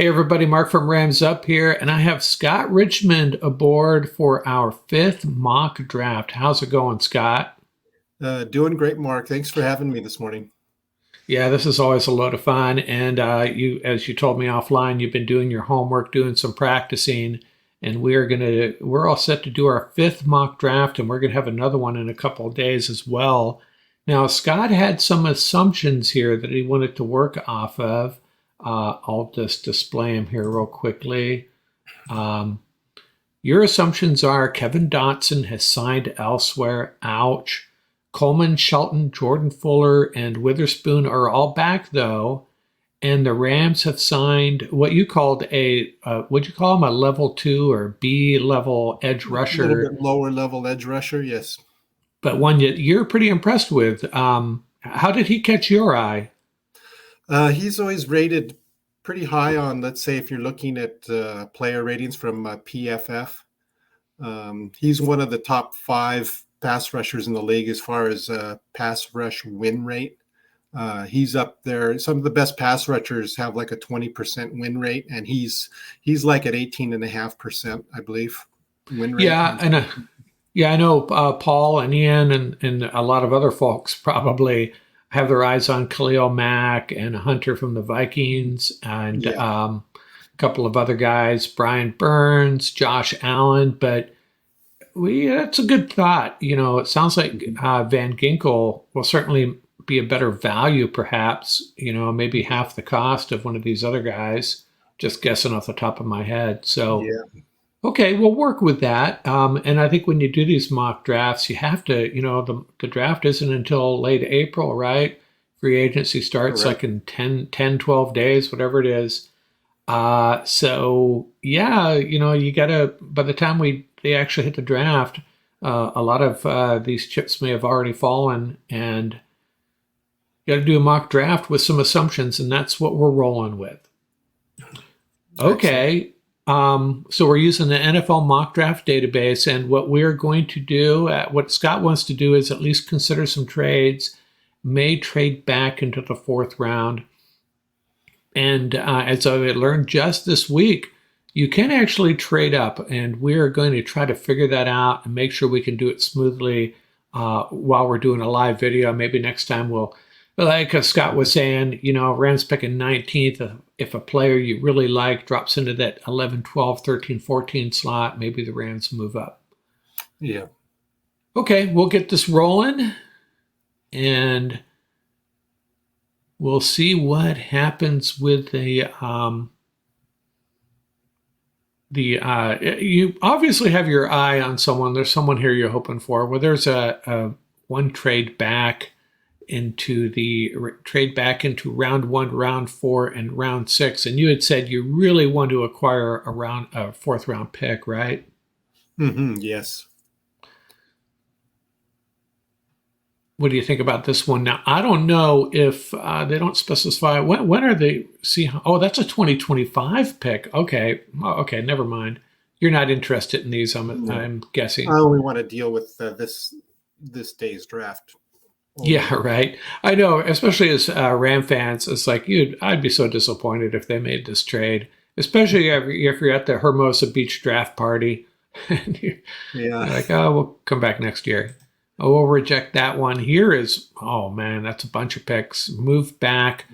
Hey everybody, Mark from Rams Up here, and I have Scott Richmond aboard for our fifth mock draft. How's it going, Scott? Doing great, Mark. Thanks for having me this morning. Yeah, this is always a load of fun, and as you told me offline, you've been doing your homework, doing some practicing, and we're all set to do our fifth mock draft, and we're gonna have another one in a couple of days as well. Now, Scott had some assumptions here that he wanted to work off of. I'll just display them here real quickly. Um, Your assumptions are Kevin Dotson has signed elsewhere. Ouch. Coleman, Shelton, Jordan Fuller, and Witherspoon are all back though, and the Rams have signed what you called would you call him a level two or B level edge A little rusher, bit lower level edge rusher, yes. but one that you're pretty impressed with. How did he catch your eye? He's always rated pretty high on, let's say, if you're looking at player ratings from PFF. He's one of the top five pass rushers in the league as far as pass rush win rate. He's up there. Some of the best pass rushers have like a 20% win rate, and he's like at 18.5%, I believe, win rate. Yeah, and yeah, I know Paul and Ian and a lot of other folks probably have their eyes on Khalil Mack and Hunter from the Vikings and Yeah, a couple of other guys, Brian Burns, Josh Allen. But that's a good thought. You know, it sounds like Van Ginkel will certainly be a better value, perhaps. You know, maybe half the cost of one of these other guys. Just guessing off the top of my head. So yeah, okay, we'll work with that. And I think when you do these mock drafts, you have to, the draft isn't until late April, right? Free agency starts correct. like in 12 days, whatever it is. So yeah, you gotta, by the time they actually hit the draft, a lot of these chips may have already fallen and you gotta do a mock draft with some assumptions, and that's what we're rolling with. Excellent. Okay. So we're using the NFL mock draft database, and what we're going to do, what Scott wants to do, is at least consider some trades, may trade back into the fourth round. And as I learned just this week, you can actually trade up, and we're going to try to figure that out and make sure we can do it smoothly while we're doing a live video. Maybe next time we'll, like Scott was saying, Rams picking 19th. If a player you really like drops into that 11, 12, 13, 14 slot, maybe the Rams move up. Yeah. Okay, we'll get this rolling, and we'll see what happens with you obviously have your eye on someone. There's someone here you're hoping for. Well, there's a one trade back into round one, round four, and round six. And you had said you really want to acquire a fourth round pick, right? Yes. What do you think about this one? Now, I don't know if they don't specify when are they see. Oh, that's a 2025 pick. Okay. Oh, okay. Never mind. You're not interested in these, No. I'm I guessing. only want to deal with this day's draft Yeah, only. right. I know, especially as Ram fans, it's like I'd be so disappointed if they made this trade, especially if you're at the Hermosa Beach draft party and Yeah. you're like, oh, we'll come back next year. Oh, we'll reject that one. Here is, oh man, that's a bunch of picks. Move back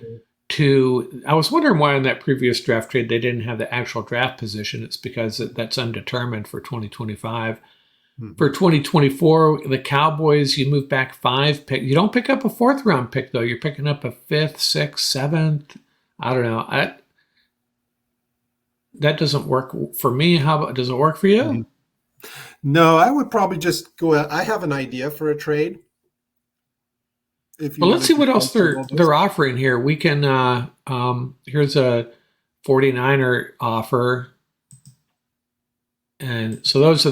to, I was wondering why in that previous draft trade they didn't have the actual draft position. It's because that's undetermined for 2025. For Mhm. 2024, the Cowboys, you move back five pick. You don't pick up a fourth round pick though. You're picking up a fifth, sixth, seventh. I don't know. That doesn't work for me. Does it work for you? Mhm. No, I would probably just go. I have an idea for a trade if you Well, let's want see to what just go else through all they're those. offering here. We can here's a 49er offer. And so those are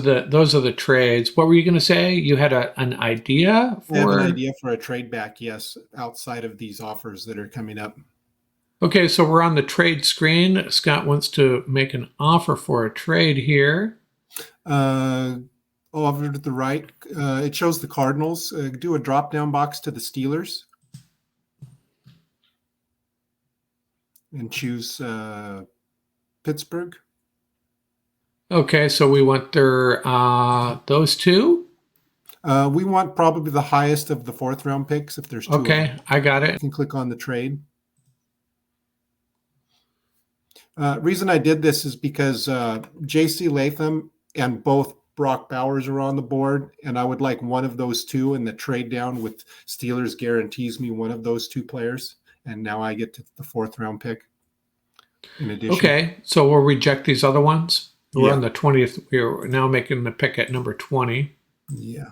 the trades. What were you going to say? You had an idea I have an for. idea for a trade back, yes, outside of these offers that are coming up. Okay, so we're on the trade screen. Scott wants to make an offer for a trade here. Uh, Over to the right, it shows the Cardinals. Do a drop down box to the Steelers and choose Pittsburgh. Okay, so we want those two. We want probably the highest of the fourth round picks if there's two of them. Okay, I got You it. can click on the trade. Reason I did this is because J.C. Latham and both Brock Bowers are on the board, and I would like one of those two, and the trade down with Steelers guarantees me one of those two players, and now I get to the fourth round pick in addition. Okay, so we'll reject these other ones. We're Yeah. on the 20th. We're now making the pick at number 20. Yeah.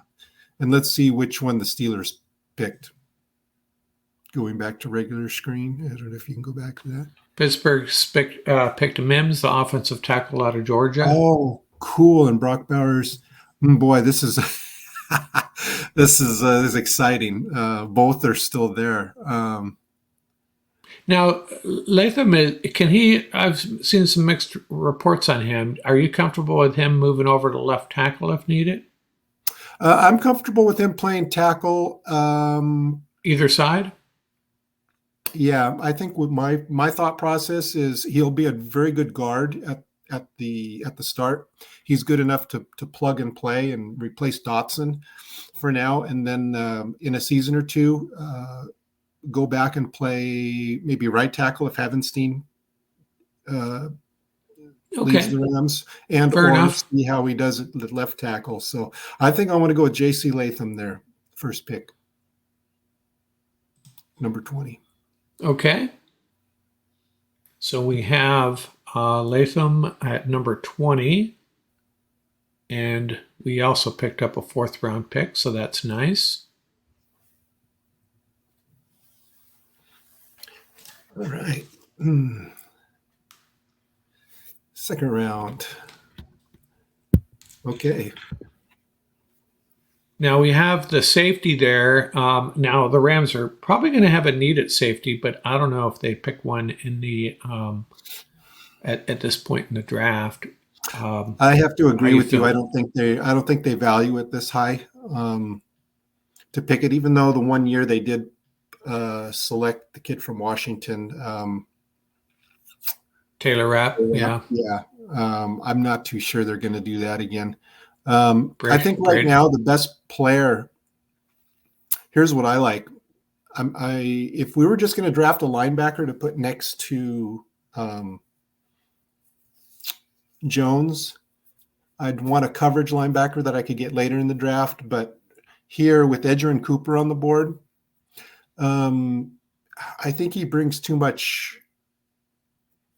And let's see which one the Steelers picked. Going back to regular screen. I don't know if you can go back to that. Pittsburgh picked Mims, the offensive tackle out of Georgia. Oh, cool. And Brock Bowers. Boy, this is this is exciting. Both are still there. Now, Latham, can he? I've seen some mixed reports on him. Are you comfortable with him moving over to left tackle if needed? I'm comfortable with him playing tackle. Either side? Yeah, I think with my thought process is he'll be a very good guard at the start. He's good enough to plug and play and replace Dotson for now, and then in a season or two, go back and play maybe right tackle if Havenstein leaves the Rams, and Fair or enough. see how he does it at left tackle. So I think I want to go with J.C. Latham there, first pick, number 20. Okay. So we have Latham at number 20. And we also picked up a fourth round pick, so that's nice. All right. Second round. Okay. Now we have the safety there. Now the Rams are probably going to have a need at safety, but I don't know if they pick one in the at this point in the draft. I have to agree with you. feeling? I don't think they value it this high to pick it, even though the 1 year they did select the kid from Washington. Taylor Rapp, yeah. I'm not too sure they're going to do that again. I think right now the best player. Here's what I like. If we were just going to draft a linebacker to put next to Jones, I'd want a coverage linebacker that I could get later in the draft. But here with Edgerrin Cooper on the board, I think he brings too much.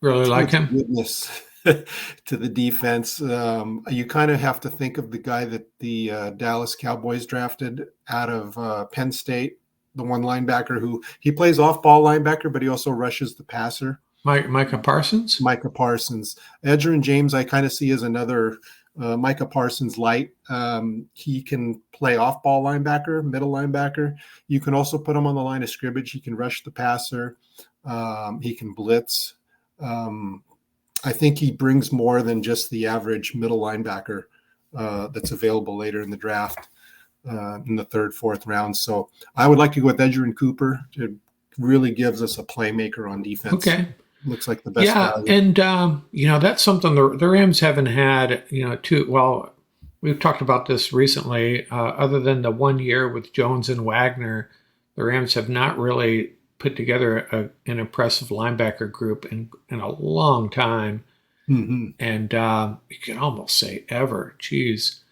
Really like him. Goodness to the defense. You kind of have to think of the guy that the Dallas Cowboys drafted out of Penn State, the one linebacker who he plays off-ball linebacker, but he also rushes the passer. Micah Parsons? Micah Parsons. Edgerrin James I kind of see as another Micah Parsons light. He can play off-ball linebacker, middle linebacker. You can also put him on the line of scrimmage. He can rush the passer. He can blitz. I think he brings more than just the average middle linebacker that's available later in the draft in the third, fourth round. So I would like to go with Edgerrin Cooper. It really gives us a playmaker on defense. Okay. Looks like the best value. And that's something the Rams haven't had, we've talked about this recently. Other than the 1 year with Jones and Wagner, the Rams have not really put together an impressive linebacker group in a long time. Mm-hmm. And you can almost say ever. Geez.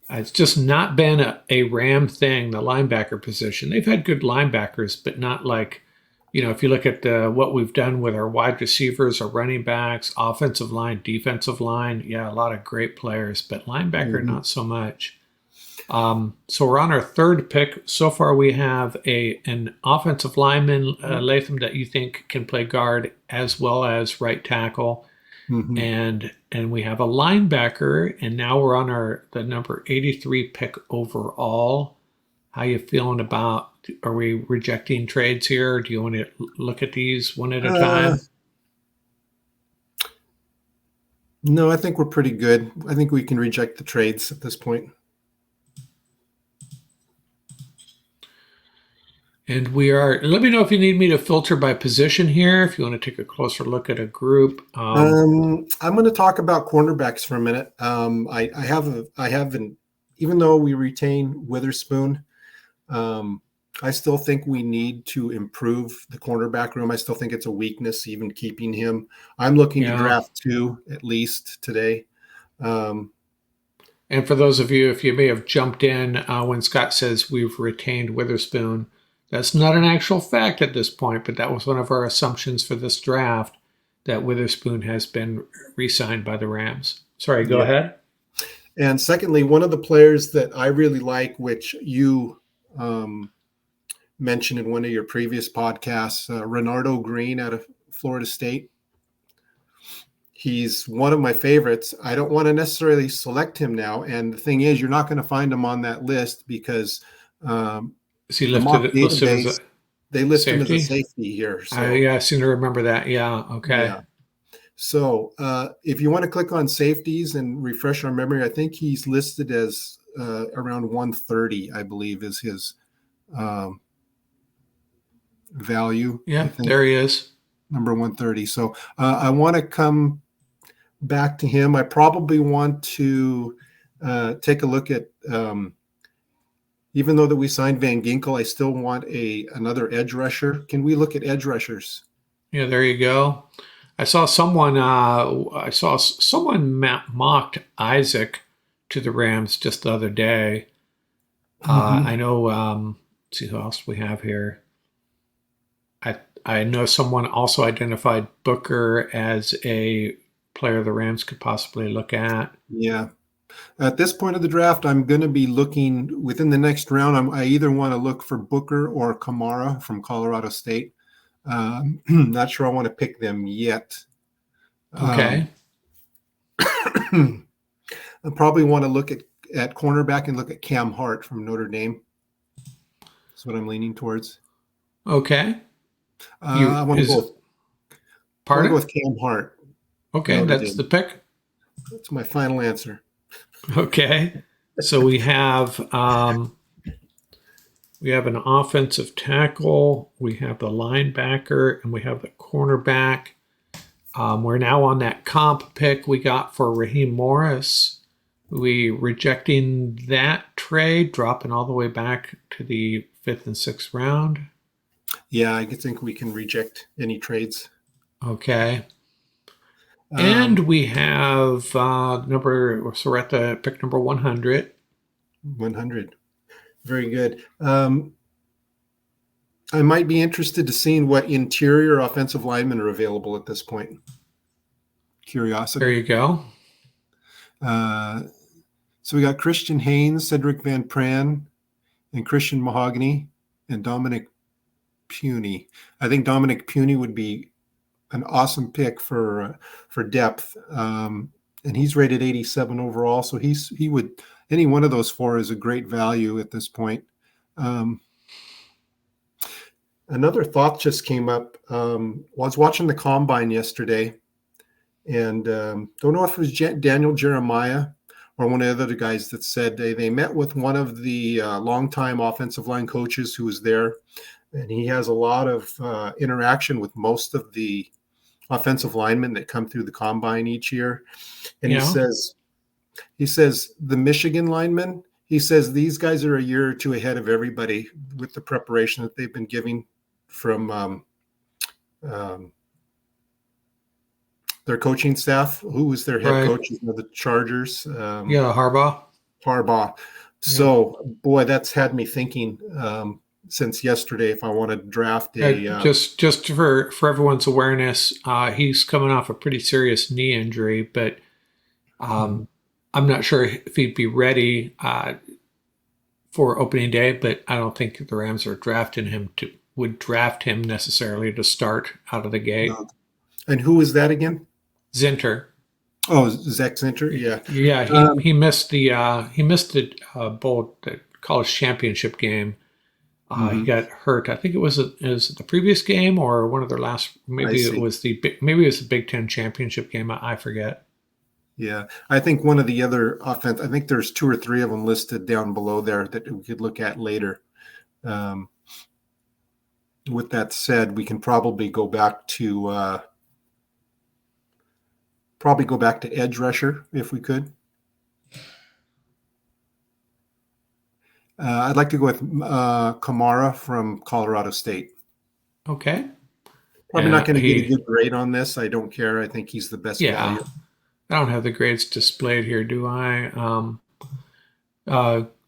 It's just not been a Ram thing, the linebacker position. They've had good linebackers, but not like, if you look at what we've done with our wide receivers, our running backs, offensive line, defensive line, a lot of great players, but linebacker, not so much. So we're on our third pick. So far, we have an offensive lineman, Latham, that you think can play guard as well as right tackle, and we have a linebacker. And now we're on the number 83 pick overall. How you feeling about? Are we rejecting trades here? Or do you want to look at these one at a time? No, I think we're pretty good. I think we can reject the trades at this point. And we are, let me know if you need me to filter by position here, if you want to take a closer look at a group. I'm going to talk about cornerbacks for a minute. I haven't, even though we retain Witherspoon, um, I still think we need to improve the cornerback room. I still think it's a weakness, even keeping him. I'm looking to Yeah. draft two at least today. Um, And for those of you, if you may have jumped in when Scott says we've retained Witherspoon, that's not an actual fact at this point, but that was one of our assumptions for this draft that Witherspoon has been re signed by the Rams. Sorry, go yeah. ahead. And secondly, one of the players that I really like, which you mentioned in one of your previous podcasts, Renardo Green out of Florida State. He's one of my favorites. I don't want to necessarily select him now. And the thing is, you're not going to find him on that list because Is he the mock listed as database, a they list him as a safety? safety here. So, Yeah, I seem to remember that. Yeah, okay. yeah. So if you want to click on safeties and refresh our memory, I think he's listed as around 130, I believe, is his um, value. I Yeah, think there he is. number 130. So I want to come back to him. I probably want to take a look at, even though that we signed Van Ginkel, I still want another edge rusher. Can we look at edge rushers? Yeah, there you go. I saw someone mocked Isaac to the Rams just the other day. Mm-hmm. I know. Let's see who else we have here. I know someone also identified Booker as a player the Rams could possibly look at. Yeah. At this point of the draft, I'm going to be looking within the next round. I either want to look for Booker or Kamara from Colorado State. Not sure I want to pick them yet. Okay. I probably want to look at cornerback and look at Cam Hart from Notre Dame. That's what I'm leaning towards. Okay. I want to go. I want to go Pardon? with Cam Hart, Okay, Notre that's the Dame. pick. That's my final answer. Okay. So we have an offensive tackle, we have the linebacker, and we have the cornerback. We're now on that comp pick we got for Raheem Morris. We rejecting that trade, dropping all the way back to the 5th and 6th round. Yeah, I think we can reject any trades. Okay. And we have so we're at the pick number 100. 100. Very good. I might be interested to seeing what interior offensive linemen are available at this point. Curiosity. There you go. So we got Christian Haynes, Cedric Van Pran, and Christian Mahogany, and Dominic Puny. I think Dominic Puny would be an awesome pick for depth, and he's rated 87 overall. So he would, any one of those four is a great value at this point. Another thought just came up. I was watching the combine yesterday, and don't know if it was Daniel Jeremiah or one of the other guys that said they met with one of the longtime offensive line coaches who was there, and he has a lot of interaction with most of the offensive linemen that come through the combine each year. And Yeah. he says the Michigan linemen, he says these guys are a year or two ahead of everybody with the preparation that they've been giving from their coaching staff. Who was their head Right. coach of the Chargers? Yeah, Harbaugh. Harbaugh. So, boy, that's had me thinking since yesterday if I want to draft just for everyone's awareness, he's coming off a pretty serious knee injury, but I'm not sure if he'd be ready for opening day. But I don't think the Rams would draft him necessarily to start out of the gate. No. And who was that again? Zinter. Oh, Zach Zinter. Yeah. Yeah. He missed the college championship game. He got hurt. I think it was the previous game or one of their last. Maybe it was the Big Ten championship game. I forget. Yeah, I think one of the other offense. I think there's two or three of them listed down below there that we could look at later. with that said, we can probably go back to edge rusher if we could. I'd like to go with Kamara from Colorado State. Okay. Probably not going to get a He, good grade on this. I don't care. I think he's the best yeah, value. I don't have the grades displayed here, do I?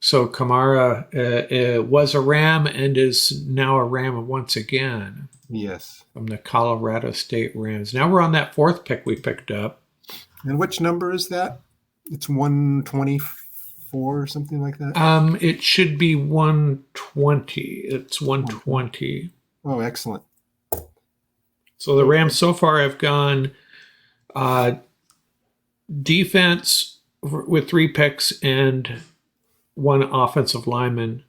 So Kamara was a Ram and is now a Ram once again Yes. from the Colorado State Rams. Now we're on that fourth pick we picked up. And which number is that? It's 124 or something like that. It should be 120. It's 120. Oh, excellent. So the Rams so far have gone defense with 3 picks and 1 offensive lineman.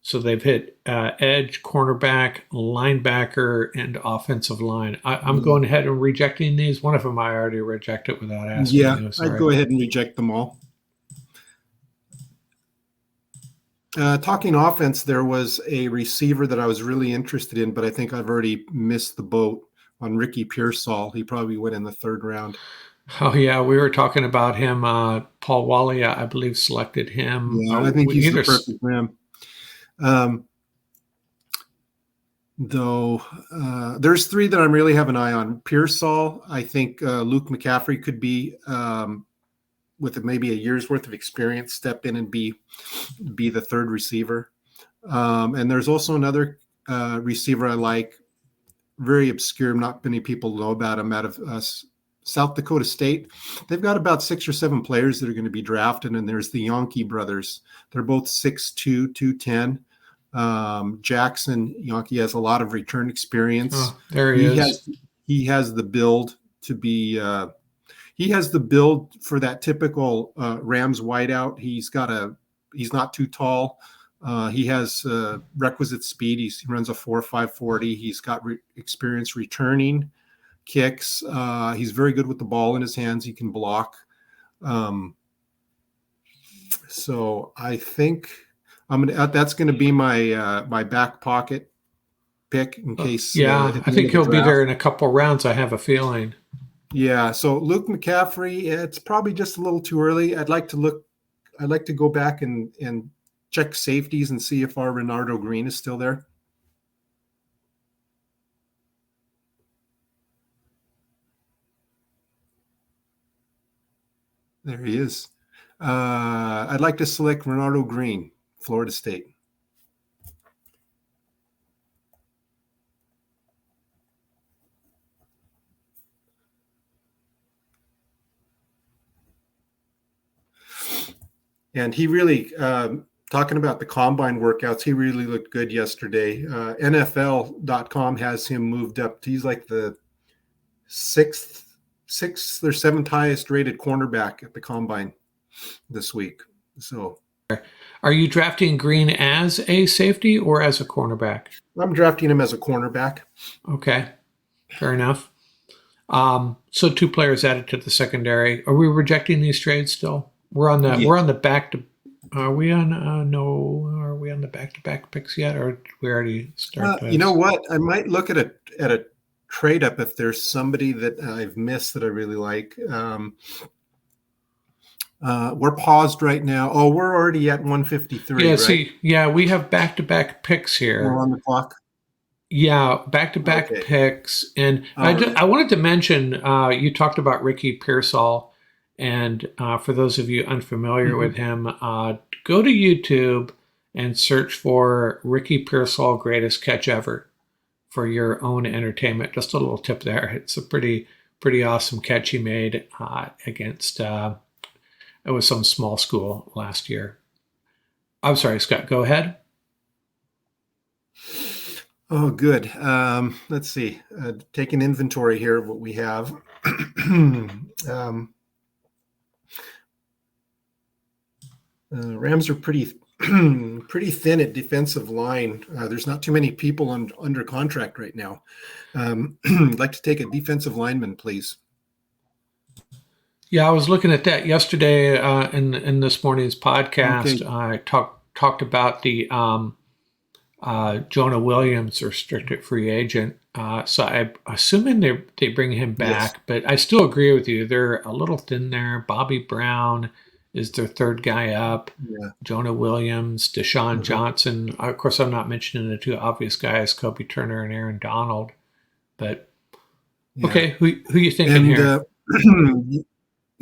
So they've hit edge, cornerback, linebacker, and offensive line. I'm going ahead and rejecting these. One of them I already rejected without asking you. I'd go ahead and reject them all. Talking offense, there was a receiver that I was really interested in, but I think I've already missed the boat on Ricky Pearsall. He probably went in the 3rd round. Oh, yeah, we were talking about him. Paul Wally, I believe, selected him. Yeah, I think he's the perfect Ram. Though there's 3 that I'm really have an eye on. Pearsall, I think Luke McCaffrey could be, with maybe a year's worth of experience, step in and be the 3rd receiver. And there's also another receiver I like, very obscure. Not many people know about him, out of South Dakota State. They've got about 6 or 7 players that are going to be drafted, and there's the Yonke brothers. They're both 6'2", 210. Jackson Yonke has a lot of return experience. Oh, there he is. He has the build to be. He has the build for that typical Rams wideout. He's not too tall. He has requisite speed. He runs a 4.5 40. He's got experience returning kicks. He's very good with the ball in his hands. He can block. So I think that's going to be my my back pocket pick in case. Yeah, I think he'll be there in a couple rounds. I have a feeling. Yeah. So Luke McCaffrey, it's probably just a little too early. I'd like to go back and check safeties and see if our Renardo Green is still there. There he is. I'd like to select Renardo Green, Florida State. And he really, talking about the combine workouts, he really looked good yesterday. NFL.com has him moved up. He's like the sixth or 7th highest rated cornerback at the combine this week. So, are you drafting Green as a safety or as a cornerback? I'm drafting him as a cornerback. Okay, fair enough. So 2 players added to the secondary. Are we rejecting these trades still? We're on the back to. Are we on? No. Are we on the back-to-back picks yet, or did we already start? You know what? I might look at a trade up if there's somebody that I've missed that I really like. We're paused right now. Oh, we're already at 153. Yeah. Right? See, yeah, we have back-to-back picks here. We're on the clock. Yeah, back-to-back picks, and I wanted to mention. You talked about Ricky Pearsall. And for those of you unfamiliar with him, go to YouTube and search for Ricky Pearsall Greatest Catch Ever for your own entertainment. Just a little tip there. It's a pretty awesome catch he made against it was some small school last year. I'm sorry, Scott, go ahead. Oh, good. Let's see. Take an inventory here of what we have. Rams are pretty thin at defensive line. There's not too many people under contract right now. I'd like to take a defensive lineman, please. Yeah, I was looking at that yesterday in this morning's podcast. Okay. I talked about the Jonah Williams, restricted free agent. So I'm assuming they bring him Yes. back, but I still agree with you. They're a little thin there. Bobby Brown is their third guy up. Yeah. Jonah Williams, Deshaun Uh-huh. Johnson. Of course, I'm not mentioning the two obvious guys, Kobe Turner and Aaron Donald. But Yeah. okay, who you thinking And here?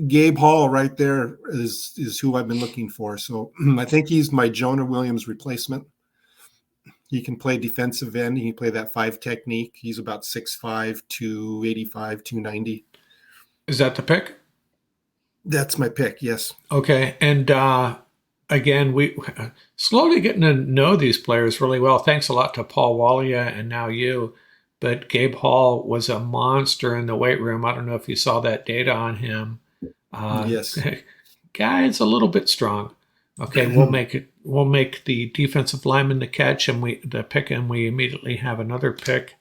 Gabe Hall right there is who I've been looking for. So I think he's my Jonah Williams replacement. He can play defensive end. He can play that five technique. He's about 6'5", 285, 290. Is that the pick? That's my pick. Yes. Okay, and again, we slowly getting to know these players really well. Thanks a lot to Paul Walia and now you. But Gabe Hall was a monster in the weight room. I don't know if you saw that data on him. Uh, Yes. Guy's a little bit strong. Okay, we'll make it. We'll make the defensive lineman the catch, and the pick, and we immediately have another pick.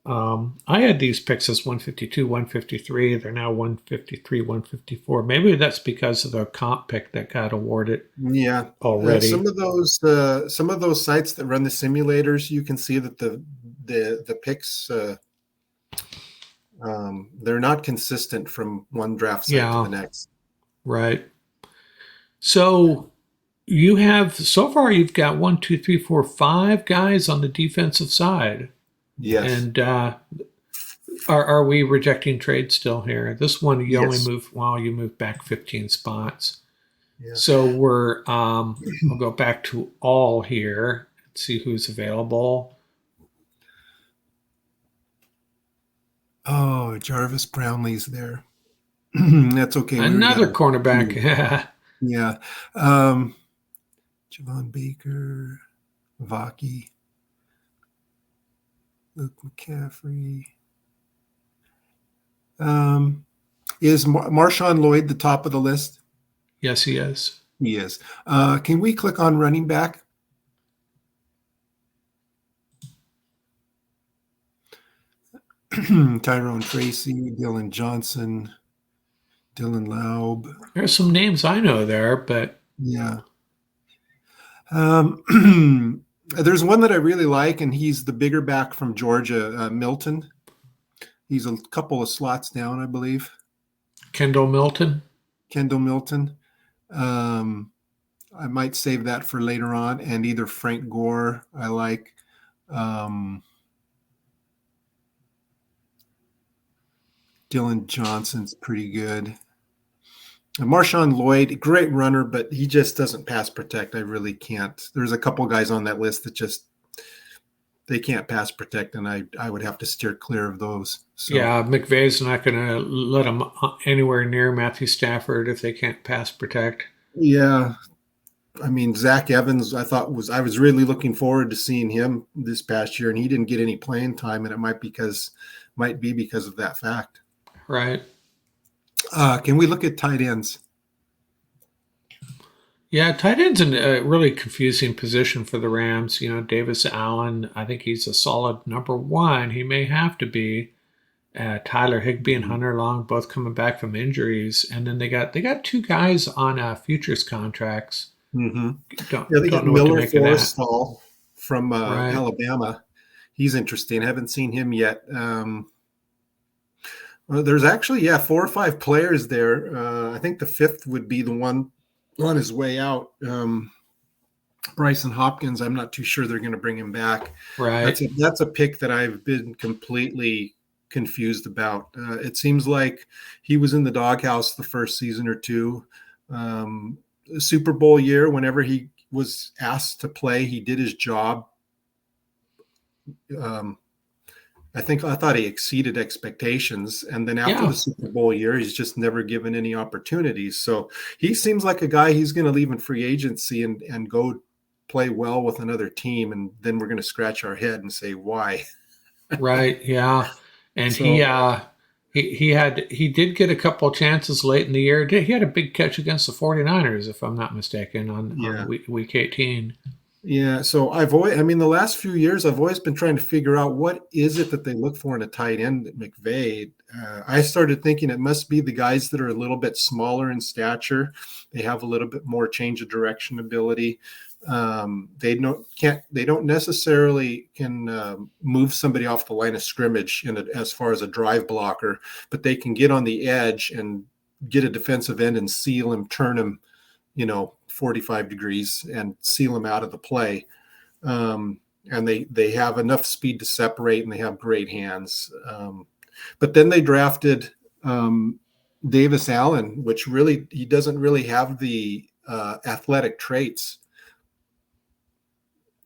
I had these picks as 152, 153. They're now 153, 154. Maybe that's because of the comp pick that got awarded Yeah. already. Some of those sites that run the simulators, you can see that the picks they're not consistent from one draft site to the Yeah, next. right. So you have so far you've got one, two, three, four, five guys on the defensive side, Yes. and are we rejecting trade still here? This one you only Yes. move. Well, you move back 15 spots. Yeah. So we'll go back to all here and see who's available. Oh, Jarvis Brownlee's there. That's okay. We already got Another a cornerback. few. Yeah. Um, Javon Baker, Vaki, Luke McCaffrey. Is Marshawn Lloyd the top of the list? Yes, he is. He is. Can we click on running back? Tyrone Tracy, Dylan Johnson, Dylan Laub. There's some names I know there, but Yeah. There's one that I really like, and he's the bigger back from Georgia, Milton. He's a couple of slots down, I believe. Kendall Milton. Kendall Milton. I might save that for later on. And either Frank Gore, I like. Dylan Johnson's pretty good. Marshawn Lloyd, great runner, but he just doesn't pass protect. I really can't. There's a couple guys on that list that just they can't pass protect, and I would have to steer clear of those. So Yeah, McVay's not going to let him anywhere near Matthew Stafford if they can't pass protect. yeah, I mean Zach Evans, I was really looking forward to seeing him this past year, and he didn't get any playing time, and it might be because of that fact. Right. Can we look at tight ends? Yeah, tight end's a really confusing position for the Rams. You know, Davis Allen, I think he's a solid number one. He may have to be. Tyler Higbee and Hunter Long both coming back from injuries, and then they got two guys on futures contracts. Mm-hmm. Don't Yeah, they don't got know what to Miller make of that. Forrestall from Right. Alabama. He's interesting. I haven't seen him yet. Well, there's actually, 4 or 5 players there. I think the fifth would be the one on his way out. Bryson Hopkins, I'm not too sure they're going to bring him back. Right. That's a pick that I've been completely confused about. It seems like he was in the doghouse the first season or two. Super Bowl year, whenever he was asked to play, he did his job. I thought he exceeded expectations. And then after the Yeah. Super Bowl year, he's just never given any opportunities. So he seems like a guy he's going to leave in free agency and go play well with another team. And then we're going to scratch our head and say, why? Right. Yeah. And So, he did get a couple of chances late in the year. He had a big catch against the 49ers, if I'm not mistaken, on yeah. week 18. Yeah. So the last few years, I've always been trying to figure out what is it that they look for in a tight end at McVay. I started thinking it must be the guys that are a little bit smaller in stature. They have a little bit more change of direction ability. They don't necessarily can move somebody off the line of scrimmage as far as a drive blocker, but they can get on the edge and get a defensive end and seal him, turn him, 45 degrees and seal him out of the play. And they have enough speed to separate, and they have great hands. But then they drafted Davis Allen, which really, he doesn't really have the athletic traits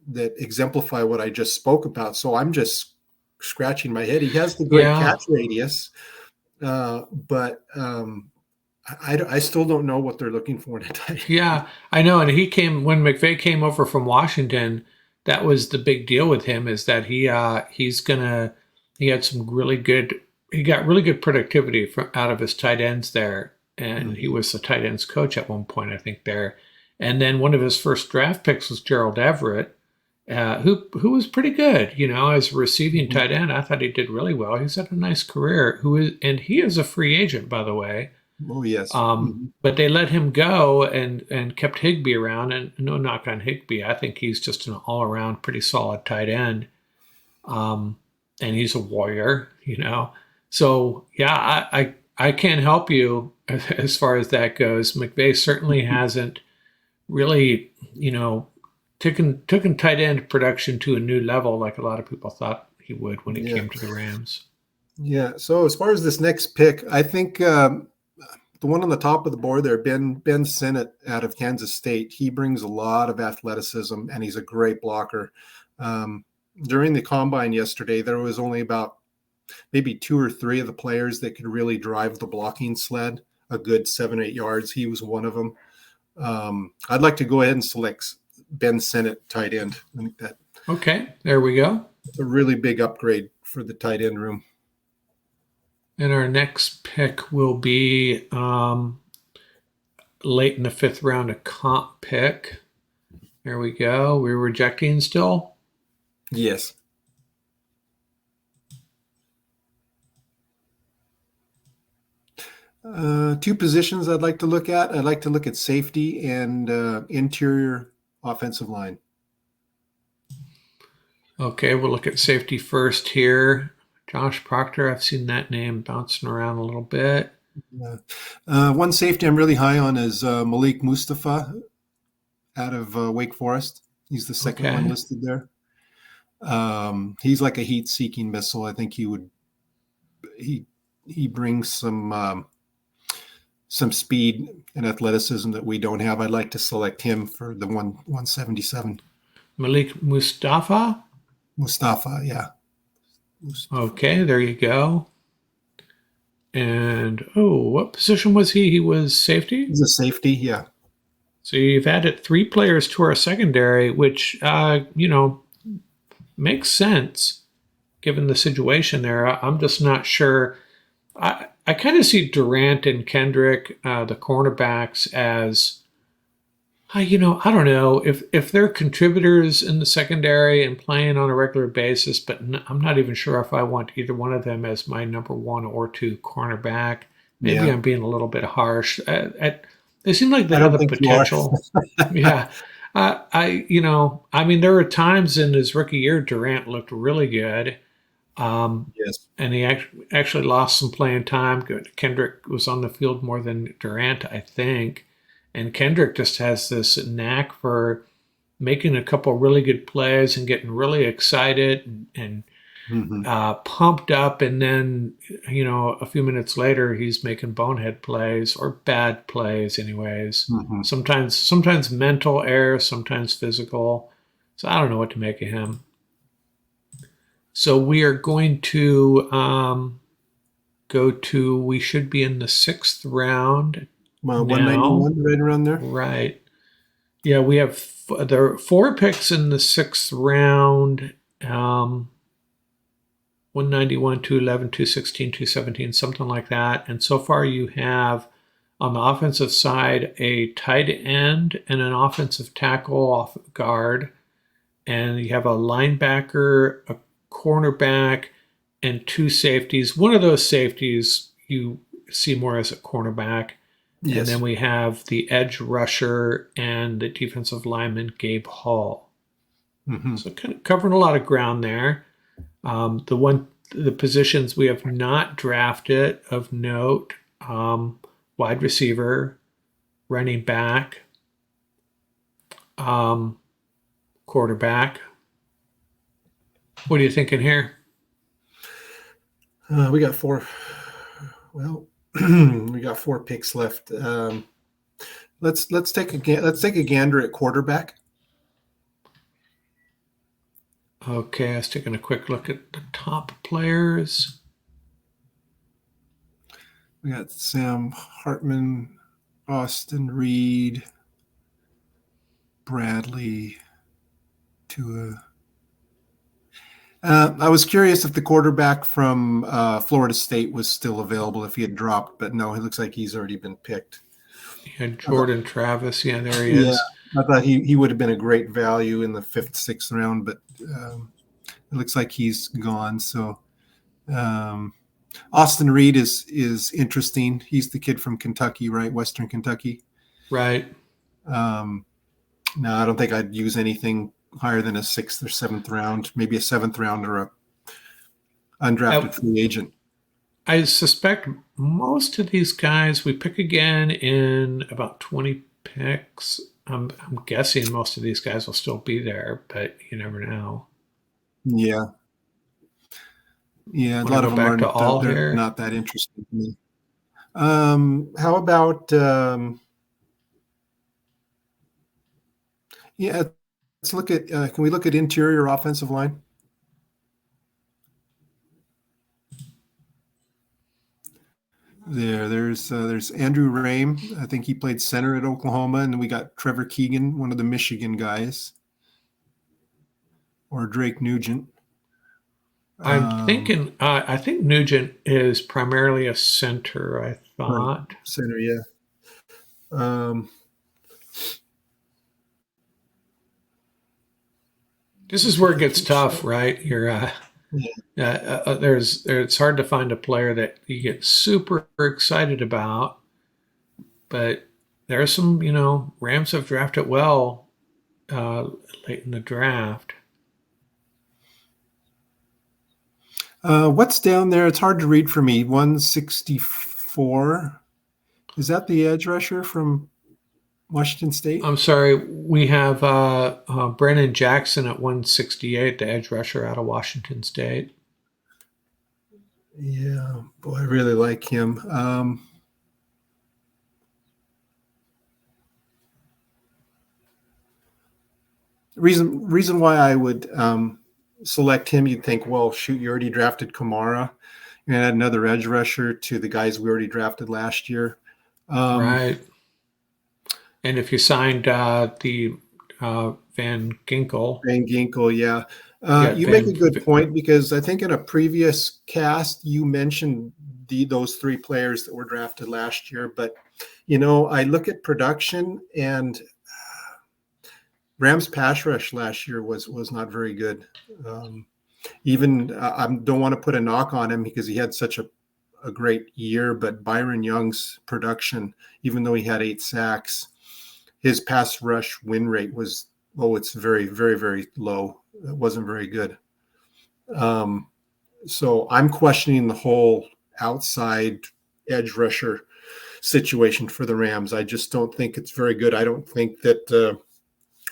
that exemplify what I just spoke about. So I'm just scratching my head. He has the great catch radius, but I still don't know what they're looking for in a tight end. Yeah, I know. And when McVay came over from Washington, that was the big deal with him, is that he got really good productivity out of his tight ends there. And he was the tight ends coach at one point, I think, there. And then one of his first draft picks was Gerald Everett, who was pretty good, as a receiving tight end. I thought he did really well. He's had a nice career. And he is a free agent, by the way. Oh, yes. But they let him go and kept Higbee around. And no knock on Higbee. I think he's just an all-around pretty solid tight end. And he's a warrior, So, yeah, I can't help you as far as that goes. McVay certainly hasn't really, taken tight end production to a new level like a lot of people thought he would when he came to the Rams. Yeah. So as far as this next pick, I think the one on the top of the board there, Ben Sinnott out of Kansas State, he brings a lot of athleticism, and he's a great blocker. During the combine yesterday, there was only about maybe 2 or 3 of the players that could really drive the blocking sled a good 7-8 yards. He was one of them. I'd like to go ahead and select Ben Sinnott, tight end. I think that. Okay, there we go. A really big upgrade for the tight end room. And our next pick will be late in the 5th round, a comp pick. There we go. We're rejecting still? Yes. Two positions I'd like to look at. I'd like to look at safety and interior offensive line. Okay, we'll look at safety first here. Josh Proctor, I've seen that name bouncing around a little bit. One safety I'm really high on is Malik Mustafa out of Wake Forest. He's the second one listed there. He's like a heat-seeking missile. I think he brings some speed and athleticism that we don't have. I'd like to select him for the 177. Malik Mustafa? Mustafa, yeah. Okay, there you go. And, what position was he? He was safety? He's a safety, yeah. So you've added 3 players to our secondary, which, makes sense given the situation there. I'm just not sure. I kind of see Durant and Kendrick, the cornerbacks, as, I don't know if they're contributors in the secondary and playing on a regular basis, but I'm not even sure if I want either one of them as my number 1 or 2 cornerback. Maybe I'm being a little bit harsh. They seem like they have the potential. Yeah. There were times in his rookie year, Durant looked really good. Yes. And he actually lost some playing time. Kendrick was on the field more than Durant, I think. And Kendrick just has this knack for making a couple really good plays and getting really excited and pumped up. And then, a few minutes later, he's making bonehead plays or bad plays anyways. Sometimes mental error, sometimes physical. So I don't know what to make of him. So we are going to we should be in the 6th round. 191, right around there. Right. Yeah, we have there are 4 picks in the 6th round. 191, 211, 216, 217, something like that. And so far you have on the offensive side a tight end and an offensive tackle off guard. And you have a linebacker, a cornerback, and 2 safeties. One of those safeties you see more as a cornerback. And then Yes. we have the edge rusher and the defensive lineman, Gabe Hall. Hmm. So kind of covering a lot of ground there. The positions we have not drafted of note: wide receiver, running back, um, quarterback. What are you thinking here? We got four. Well, we got 4 picks left. Let's take a gander at quarterback. Okay, I was taking a quick look at the top players. We got Sam Hartman, Austin Reed, Bradley, Tua. I was curious if the quarterback from Florida State was still available, if he had dropped, but no, it looks like he's already been picked. And Jordan Travis, yeah, there he Yeah, is. I thought he would have been a great value in the 5th, 6th round, but it looks like he's gone. So um, Austin Reed is interesting. He's the kid from Kentucky, right? Western Kentucky. Right. Um, no, I don't think I'd use anything higher than a 6th or 7th round, maybe a 7th round or a I, undrafted free agent. I suspect most of these guys we pick again in about 20 picks. I'm guessing most of these guys will still be there, but you never know. Yeah, yeah. A Want to lot go of them back to aren't. all They're here? not that interesting to me. How about? Yeah, let's look at. Can we look at interior offensive line? There's Andrew Rame. I think he played center at Oklahoma, and then we got Trevor Keegan, one of the Michigan guys, or Drake Nugent. I'm Um, thinking, I think Nugent is primarily a center, I right, thought. center, yeah. Um, This is where it I gets think so. tough, right? Yeah. It's hard to find a player that you get super excited about, but there are some, Rams have drafted well uh, late in the draft. What's down there? It's hard to read for me. 164. Is that the edge rusher from Washington State? I'm sorry, we have Brandon Jackson at 168, the edge rusher out of Washington State. Yeah, boy, I really like him. Reason why I would select him, you'd think, well, shoot, you already drafted Kamara. You're gonna add another edge rusher to the guys we already drafted last year. Right. And if you signed the Van Ginkel, Van Ginkel, yeah. you got You make a good point because I think in a previous cast you mentioned those 3 players that were drafted last year, but I look at production and Rams pass rush last year was not very good. Even I don't want to put a knock on him because he had such a great year, but Byron Young's production, even though he had 8 sacks, his pass rush win rate was it's very, very, very low. It wasn't very good. So I'm questioning the whole outside edge rusher situation for the Rams. I just don't think it's very good. I don't think that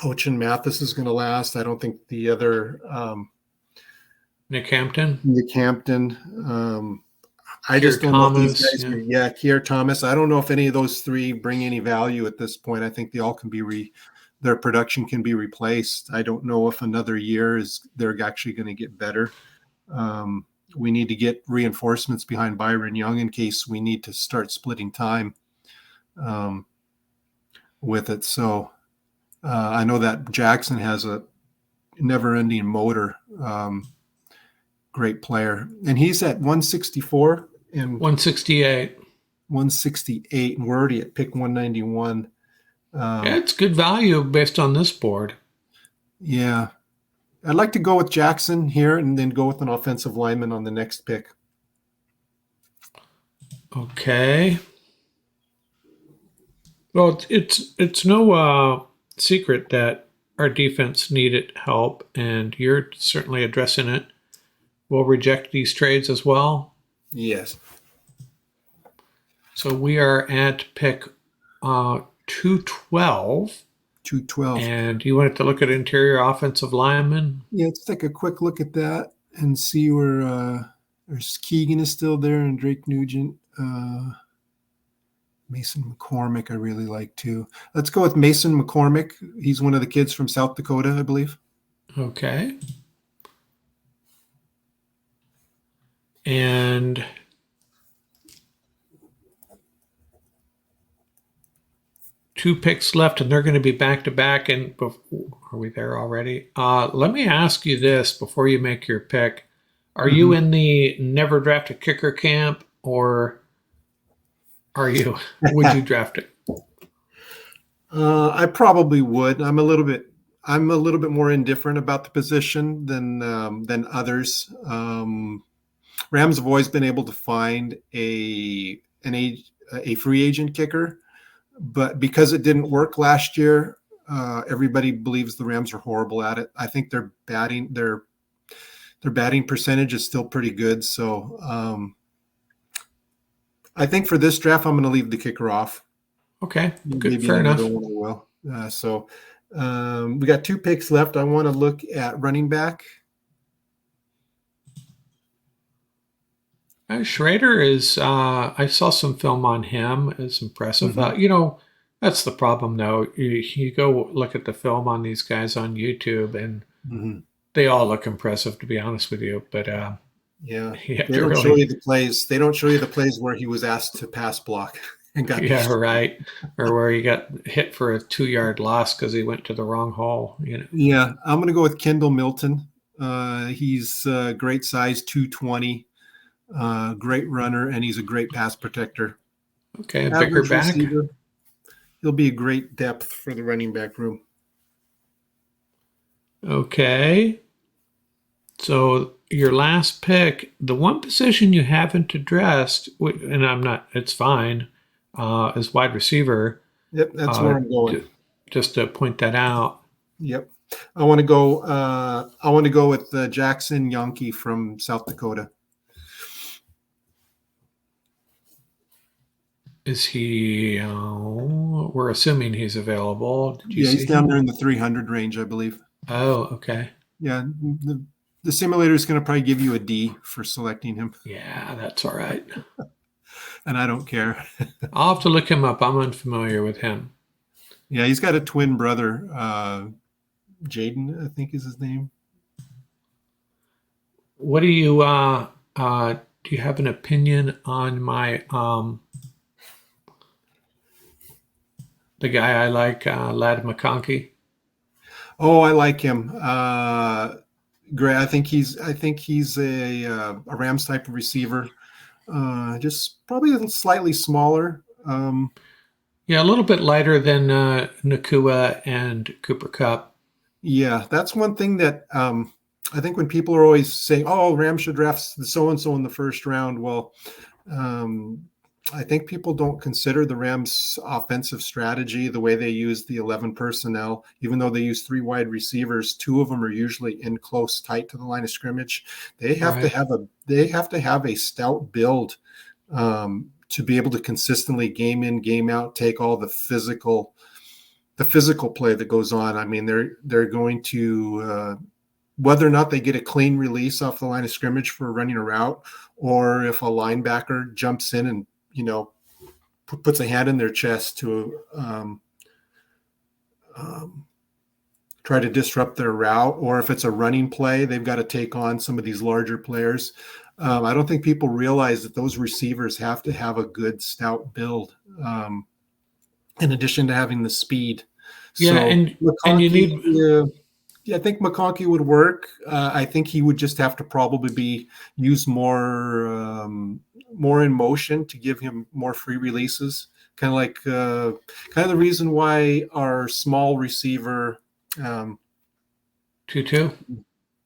Ochin Mathis is going to last. I don't think the other Nick Hampton, Nick Hampton. I Keir just don't know if these Thomas, guys yeah. are. Yeah, Keir Thomas. I don't know if any of those 3 bring any value at this point. I think they all can be their production can be replaced. I don't know if another year they're actually going to get better. Um, we need to get reinforcements behind Byron Young in case we need to start splitting time um, with it. So I know that Jackson has a never-ending motor. Great player, and he's at 164 and 168. 168, and we're already at pick 191. Yeah, it's good value based on this board. Yeah, I'd like to go with Jackson here and then go with an offensive lineman on the next pick. Okay. Well, it's no secret that our defense needed help, and you're certainly addressing it. We'll reject these trades as well. Yes. So we are at pick 212. 212. And you wanted to look at interior offensive linemen? Yeah, let's take a quick look at that and see where there's Keegan is still there and Drake Nugent. Mason McCormick, I really like too. Let's go with Mason McCormick. He's one of the kids from South Dakota, I believe. Okay. And two picks left, and they're going to be back to back. And are we there already? Let me ask you this before you make your pick: are you in the never draft a kicker camp, or are you? Would you draft it? I probably would. I'm a little bit more indifferent about the position than others. Rams have always been able to find a free agent kicker, but because it didn't work last year, everybody believes the Rams are horrible at it. I think their batting percentage is still pretty good. So I think for this draft, I'm going to leave the kicker off. Okay, good, Maybe fair enough. One I will. We got two picks left. I want to look at running back. Schrader is. I saw some film on him. It's impressive. That's the problem, though. You go look at the film on these guys on YouTube, and they all look impressive, to be honest with you. But yeah, they don't show you the plays. They don't show you the plays where he was asked to pass block and got right, or where he got hit for a 2-yard loss because he went to the wrong hole. Yeah, I'm going to go with Kendall Milton. He's great size, 220. Great runner, and he's a great pass protector. Okay, bigger back. Receiver. He'll be a great depth for the running back room. Okay. So your last pick, the one position you haven't addressed, and it's fine, is wide receiver. Yep, that's where I'm going. Just to point that out. Yep. I want to go with Jackson Yonke from South Dakota. Is he? We're assuming he's available. He's down there in the 300 range, I believe. Oh, okay. Yeah, the simulator is going to probably give you a D for selecting him. Yeah, that's all right. And I don't care. I'll have to look him up. I'm unfamiliar with him. Yeah, he's got a twin brother, Jaden, I think is his name. What do you? Do you have an opinion on my the guy I like, Ladd McConkey? Oh, I like him. Great. I think he's a Rams type of receiver. Just probably slightly smaller. Yeah, a little bit lighter than Nakua and Cooper Kupp. Yeah, that's one thing that I think when people are always saying, "Oh, Rams should draft so and so in the first round," well, I think people don't consider the Rams' offensive strategy, the way they use the 11 personnel. Even though they use 3 wide receivers, 2 of them are usually in close, tight to the line of scrimmage. They have to have a stout build to be able to consistently game in, game out, take all the physical play that goes on. I mean, they're going to whether or not they get a clean release off the line of scrimmage for running a route, or if a linebacker jumps in and puts a hand in their chest to try to disrupt their route, or if it's a running play, they've got to take on some of these larger players. I don't think people realize that those receivers have to have a good stout build, in addition to having the speed. Yeah, so and you need. I think McConkey would work. I think he would just have to probably be used more in motion to give him more free releases. Kind of the reason why our small receiver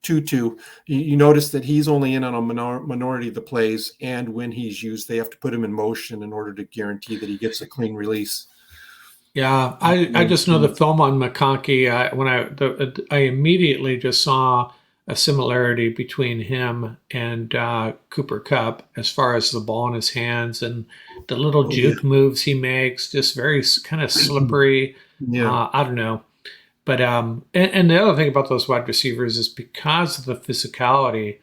Tutu. You notice that he's only in on a minority of the plays, and when he's used, they have to put him in motion in order to guarantee that he gets a clean release. Yeah, I just know the film on McConkey. I immediately just saw a similarity between him and Cooper Cup as far as the ball in his hands and the little Oh yeah. juke moves he makes, just very kind of slippery. Yeah. I don't know, but and the other thing about those wide receivers is because of the physicality,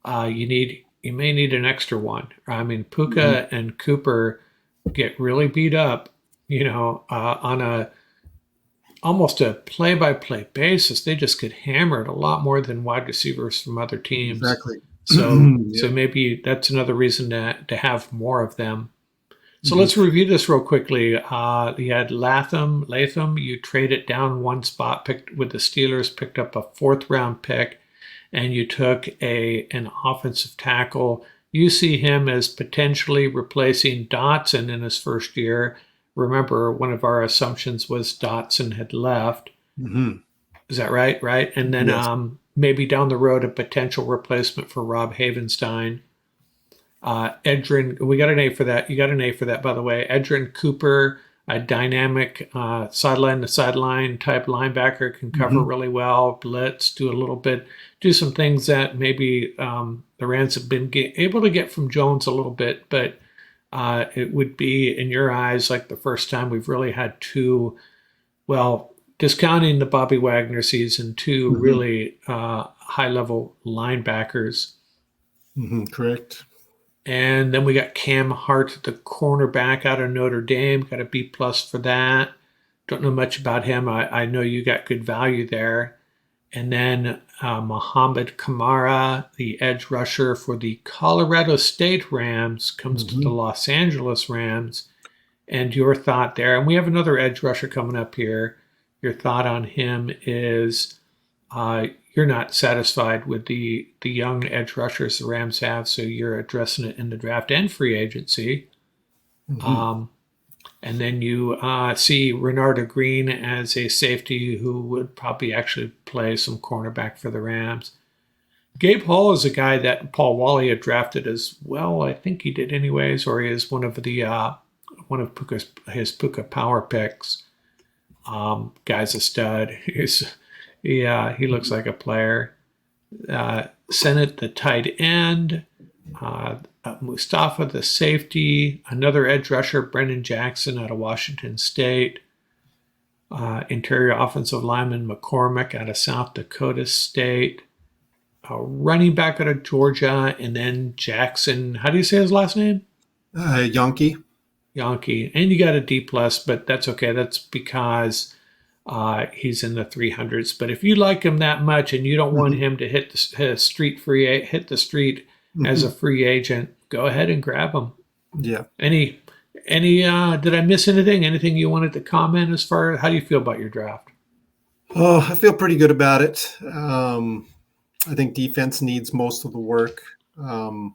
you may need an extra one. I mean, Mhm. Puka and Cooper get really beat up, on a almost a play-by-play basis. They just get hammered a lot more than wide receivers from other teams. Exactly. So Yeah. maybe that's another reason to have more of them. So Mhm. let's review this real quickly. You had Latham. You traded down one spot, picked with the Steelers, picked up a fourth round pick, and you took an offensive tackle. You see him as potentially replacing Dotson in his first year. Remember, one of our assumptions was Dotson had left. Mhm. Is that right? Right. And then Yes. maybe down the road, a potential replacement for Rob Havenstein. Edrin, we got an A for that. You got an A for that, by the way. Edrin Cooper, a dynamic sideline to sideline type linebacker, can cover Mhm. really well, blitz, do some things that maybe the Rams have been able to get from Jones a little bit, but it would be, in your eyes, like the first time we've really had two, well, discounting the Bobby Wagner season, two Mhm. really high level linebackers. Mhm. Correct. And then we got Cam Hart, the cornerback out of Notre Dame, got a B plus for that. Don't know much about him. I know you got good value there. And then Mohammed Kamara, the edge rusher for the Colorado State Rams, comes to the Mhm. Los Angeles Rams. And your thought there, and we have another edge rusher coming up here. Your thought on him is you're not satisfied with the young edge rushers the Rams have, so you're addressing it in the draft and free agency. Mhm. Um, and then you see Renardo Green as a safety who would probably actually play some cornerback for the Rams. Gabe Hall is a guy that Paul Wally had drafted as well. I think he did anyways, or he is one of his Puka power picks. Guy's a stud. He looks like a player. Senate, the tight end, Mustafa, the safety, another edge rusher, Brendan Jackson out of Washington State, interior offensive lineman McCormick out of South Dakota State, a running back out of Georgia, and then Jackson. How do you say his last name? Yankee. Yankee. And you got a D plus, but that's okay. That's because he's in the 300s. But if you like him that much and you don't want Mhm. him to hit the street as a Mhm. free agent, go ahead and grab him. Yeah. Any any did I miss anything? Anything you wanted to comment as far as how do you feel about your draft? Oh, I feel pretty good about it. I think defense needs most of the work. Um,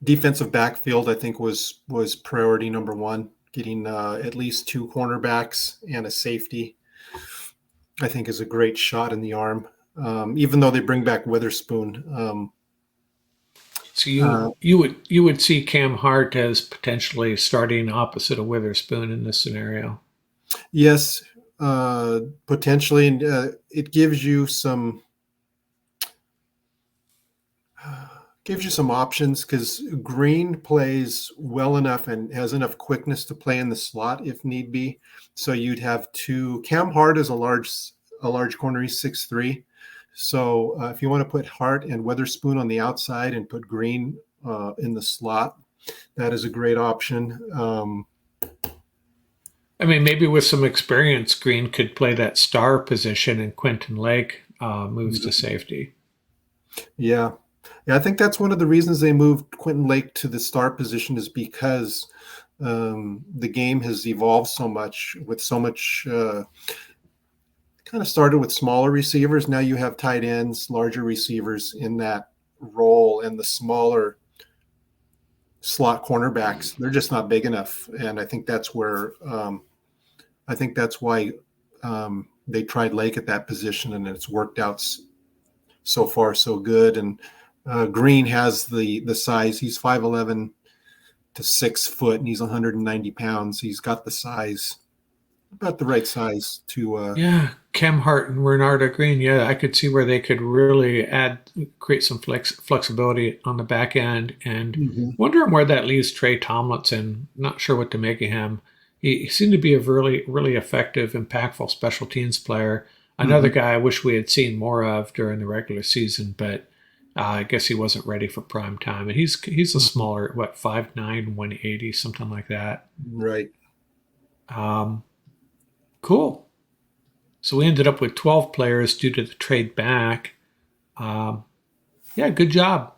Defensive backfield, I think, was priority number one. Getting at least two cornerbacks and a safety, I think, is a great shot in the arm. Even though they bring back Witherspoon, So uh, you would see Cam Hart as potentially starting opposite of Witherspoon in this scenario. yes, potentially, and it gives you some options because Green plays well enough and has enough quickness to play in the slot if need be. So you'd have two. Cam Hart is a large corner. He's 6'3". So if you want to put Hart and Witherspoon on the outside and put Green in the slot, that is a great option. I mean, maybe with some experience, Green could play that star position, and Quentin Lake moves to safety. Yeah. Yeah, I think that's one of the reasons they moved Quentin Lake to the star position is because the game has evolved so much with so much kind of started with smaller receivers. Now you have tight ends, larger receivers in that role, and the smaller slot cornerbacks, they're just not big enough. And I think that's why they tried Lake at that position, and it's worked out so far so good. And Green has the size. He's 5'11", to 6 foot, and he's 190 pounds. He's got the size, about the right size to. Yeah, Cam Hart and Renardo Green. Yeah, I could see where they could really create some flexibility on the back end. And Mhm. wondering where that leaves Trey Tomlinson. Not sure what to make of him. He seemed to be a really, really effective, impactful special teams player. Another Mhm. guy I wish we had seen more of during the regular season, but I guess he wasn't ready for prime time. And he's a Mhm. smaller, what, 5'9", 180, something like that. Right. Um, cool. So we ended up with 12 players due to the trade back. Um, yeah, good job.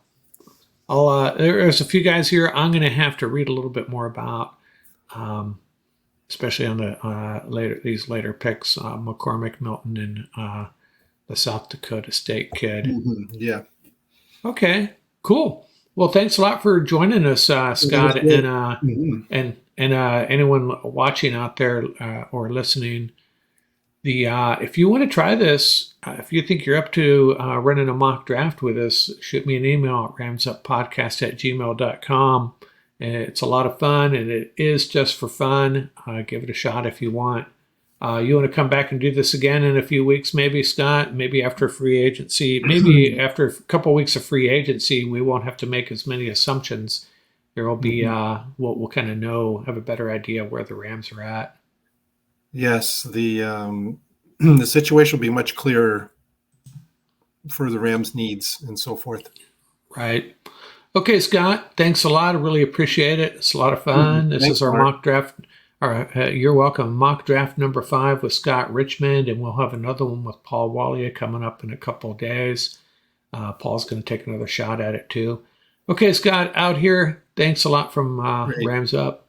There's a few guys here I'm going to have to read a little bit more about, um, especially on the these later picks, McCormick, Milton, and the South Dakota State kid. Yeah. Okay, cool. Well, thanks a lot for joining us, It was Scott, good. Mhm. and anyone watching out there or listening. If you want to try this, if you think you're up to running a mock draft with us, shoot me an email at ramsuppodcast@gmail.com. It's a lot of fun, and it is just for fun. Give it a shot if you want. You want to come back and do this again in a few weeks, maybe, Scott? Maybe after free agency, maybe after a couple of weeks of free agency, we won't have to make as many assumptions. There will be, Mhm. we'll kind of have a better idea where the Rams are at. Yes, the the situation will be much clearer for the Rams' needs and so forth. Right. Okay, Scott, thanks a lot. I really appreciate it. It's a lot of Mhm. fun. This Thanks, is our Mark. mock draft. You're welcome. Mock draft number 5 with Scott Richmond, and we'll have another one with Paul Wallia coming up in a couple of days. Paul's going to take another shot at it too. Okay, Scott, out here. Thanks a lot from Great. Rams Up.